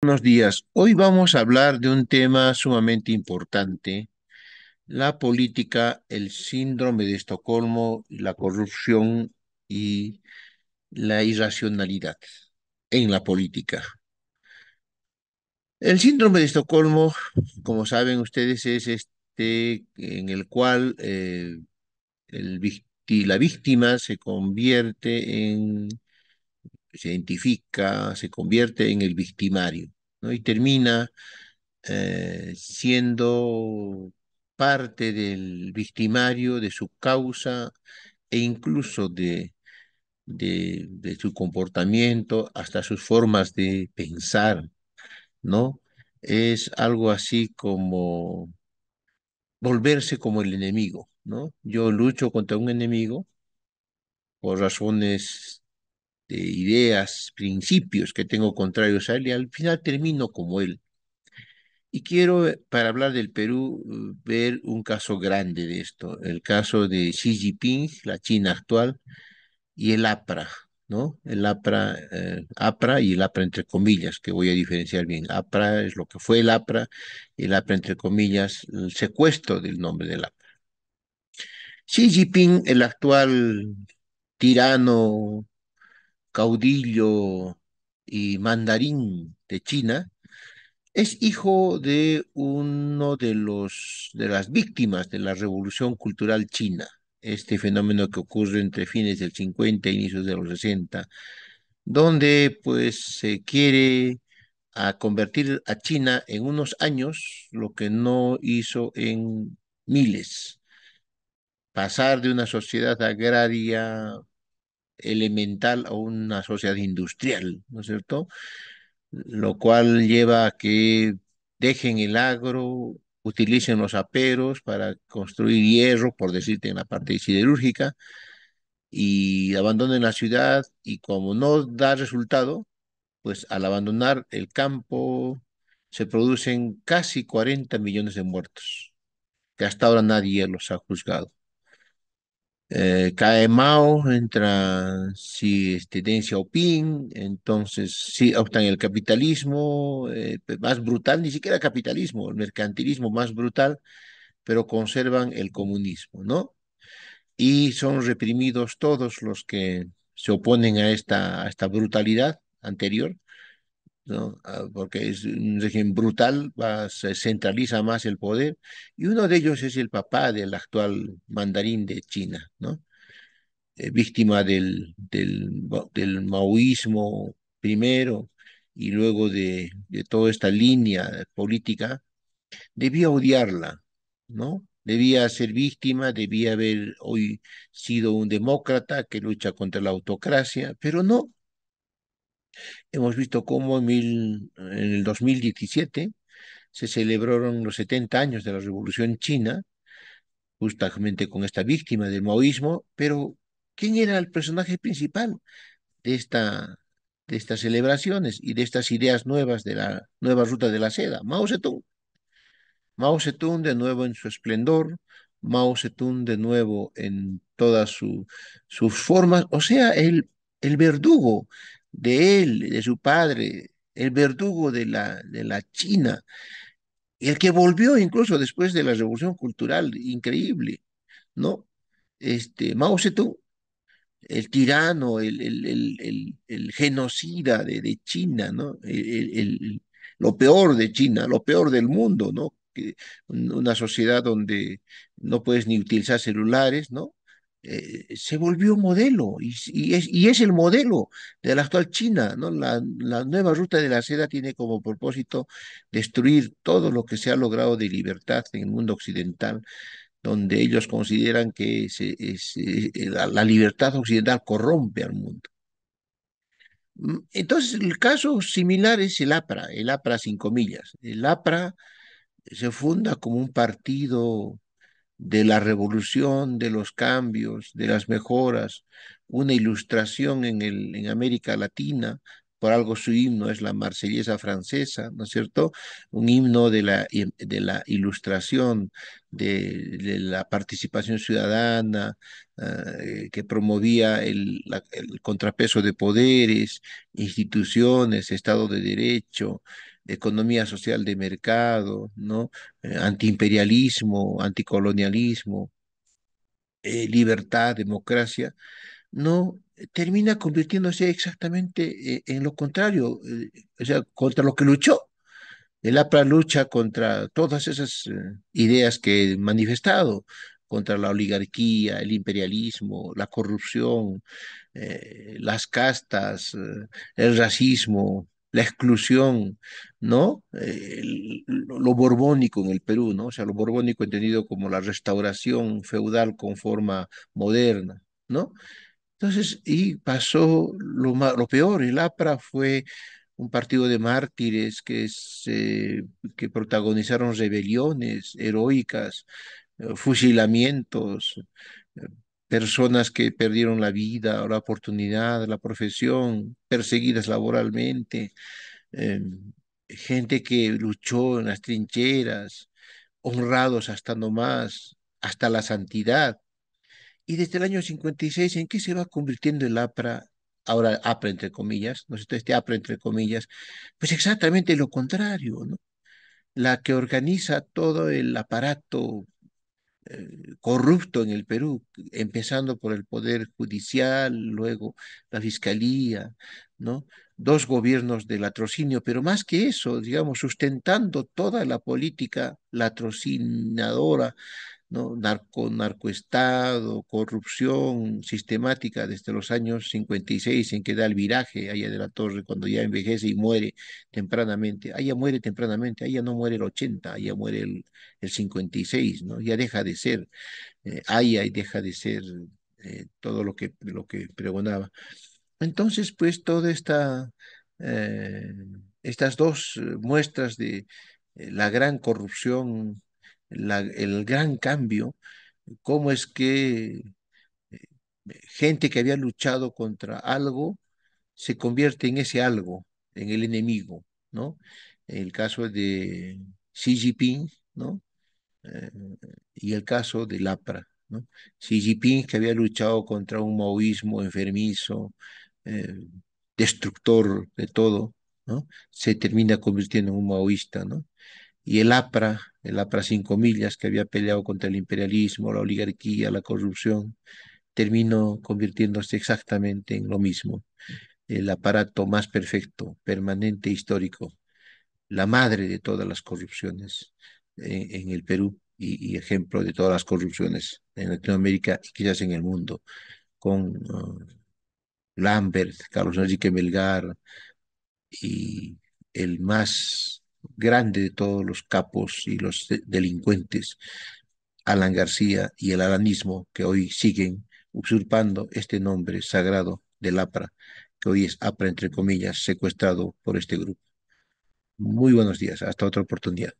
Buenos días. Hoy vamos a hablar de un tema sumamente importante, la política, el síndrome de Estocolmo, la corrupción y la irracionalidad en la política. El síndrome de Estocolmo, como saben ustedes, es este en el cual la víctima se identifica, se convierte en el victimario, ¿no? Y termina siendo parte del victimario, de su causa e incluso de su comportamiento, hasta sus formas de pensar, ¿no? Es algo así como volverse como el enemigo, ¿no? Yo lucho contra un enemigo por razones de ideas, principios que tengo contrarios a él y al final termino como él. Y quiero, para hablar del Perú, ver un caso grande de esto, el caso de Xi Jinping, la China actual, y el APRA, ¿no? El APRA, APRA y el APRA entre comillas, que voy a diferenciar bien. APRA es lo que fue y el APRA entre comillas, el secuestro del nombre del APRA. Xi Jinping, el actual tirano, caudillo y mandarín de China, es hijo de uno de las víctimas de la Revolución Cultural China, este fenómeno que ocurre entre fines del 50 e inicios de los 60, donde pues se quiere convertir a China en unos años lo que no hizo en miles, pasar de una sociedad agraria elemental a una sociedad industrial, ¿no es cierto? Lo cual lleva a que dejen el agro, utilicen los aperos para construir hierro, por decirte, en la parte siderúrgica, y abandonen la ciudad, y como no da resultado, pues al abandonar el campo se producen casi 40 millones de muertos, que hasta ahora nadie los ha juzgado. Cae Mao, entra sí, Deng Xiaoping, entonces sí optan el capitalismo más brutal, ni siquiera capitalismo, el mercantilismo más brutal, pero conservan el comunismo, ¿no? Y son reprimidos todos los que se oponen a esta brutalidad anterior, ¿no? Porque es un régimen brutal, se centraliza más el poder, y uno de ellos es el papá del actual mandarín de China, ¿no? Víctima del maoísmo primero y luego de toda esta línea política, debía odiarla, ¿no? Debía ser víctima, debía haber hoy sido un demócrata que lucha contra la autocracia, pero no. Hemos visto cómo en el 2017 se celebraron los 70 años de la Revolución China, justamente con esta víctima del maoísmo, pero ¿quién era el personaje principal de de estas celebraciones y de estas ideas nuevas de la nueva ruta de la seda? Mao Zedong. Mao Zedong de nuevo en su esplendor, Mao Zedong de nuevo en todas sus formas, o sea, el verdugo de él, de su padre, el verdugo de de la China, el que volvió incluso después de la Revolución Cultural, increíble, ¿no? Mao Zedong, el tirano, el genocida de China, ¿no? Lo peor de China, lo peor del mundo, ¿no? Una sociedad donde no puedes ni utilizar celulares, ¿no? Se volvió modelo y es el modelo de la actual China, ¿no? La nueva ruta de la seda tiene como propósito destruir todo lo que se ha logrado de libertad en el mundo occidental donde ellos consideran que la libertad occidental corrompe al mundo. Entonces, el caso similar es el APRA sin comillas. El APRA se funda como un partido de la revolución, de los cambios, de las mejoras, una ilustración en América Latina. Por algo su himno es la Marsellesa francesa, ¿no es cierto? Un himno de la ilustración, de la participación ciudadana, que promovía el contrapeso de poderes, instituciones, Estado de Derecho, economía social de mercado, ¿no? Antiimperialismo, anticolonialismo, libertad, democracia, no termina convirtiéndose exactamente en lo contrario, o sea, contra lo que luchó. El APRA lucha contra todas esas ideas que he manifestado, contra la oligarquía, el imperialismo, la corrupción, las castas, el racismo, la exclusión, ¿no? Lo borbónico en el Perú, ¿no? O sea, lo borbónico entendido como la restauración feudal con forma moderna, ¿no? Entonces, y pasó lo peor, el APRA fue un partido de mártires que protagonizaron rebeliones heroicas, fusilamientos, eh, personas que perdieron la vida, la oportunidad, la profesión, perseguidas laboralmente, eh, gente que luchó en las trincheras, honrados hasta no más, hasta la santidad. Y desde el año 56, ¿en qué se va convirtiendo el APRA? Ahora APRA entre comillas, ¿no es cierto? Este APRA entre comillas, pues exactamente lo contrario, ¿no? La que organiza todo el aparato corrupto en el Perú, empezando por el Poder Judicial, luego la Fiscalía, ¿no? Dos gobiernos de latrocinio, pero más que eso, digamos, sustentando toda la política latrocinadora, ¿no? Narcoestado, corrupción sistemática desde los años 56 en que da el viraje allá de la torre cuando ya envejece y muere tempranamente. Allá muere tempranamente, allá no muere el 80, allá muere el 56, ¿no? Ya deja de ser, allá y deja de ser todo lo que pregonaba. Entonces, pues toda eh, estas dos muestras de la gran corrupción, el gran cambio, cómo es que eh, gente que había luchado contra algo se convierte en ese algo, en el enemigo, ¿no? El caso de Xi Jinping, ¿no? eh, y el caso del APRA, ¿no? Xi Jinping, que había luchado contra un maoísmo enfermizo, eh, destructor de todo, ¿no? Se termina convirtiendo en un maoísta, ¿no? Y el APRA 5 millas, que había peleado contra el imperialismo, la oligarquía, la corrupción, terminó convirtiéndose exactamente en lo mismo, el aparato más perfecto, permanente, histórico, la madre de todas las corrupciones en el Perú y ejemplo de todas las corrupciones en Latinoamérica y quizás en el mundo, con Lambert, Carlos Enrique Melgar y el más grande de todos los capos y los delincuentes, Alan García y el alanismo que hoy siguen usurpando este nombre sagrado del APRA, que hoy es APRA entre comillas, secuestrado por este grupo. Muy buenos días, hasta otra oportunidad.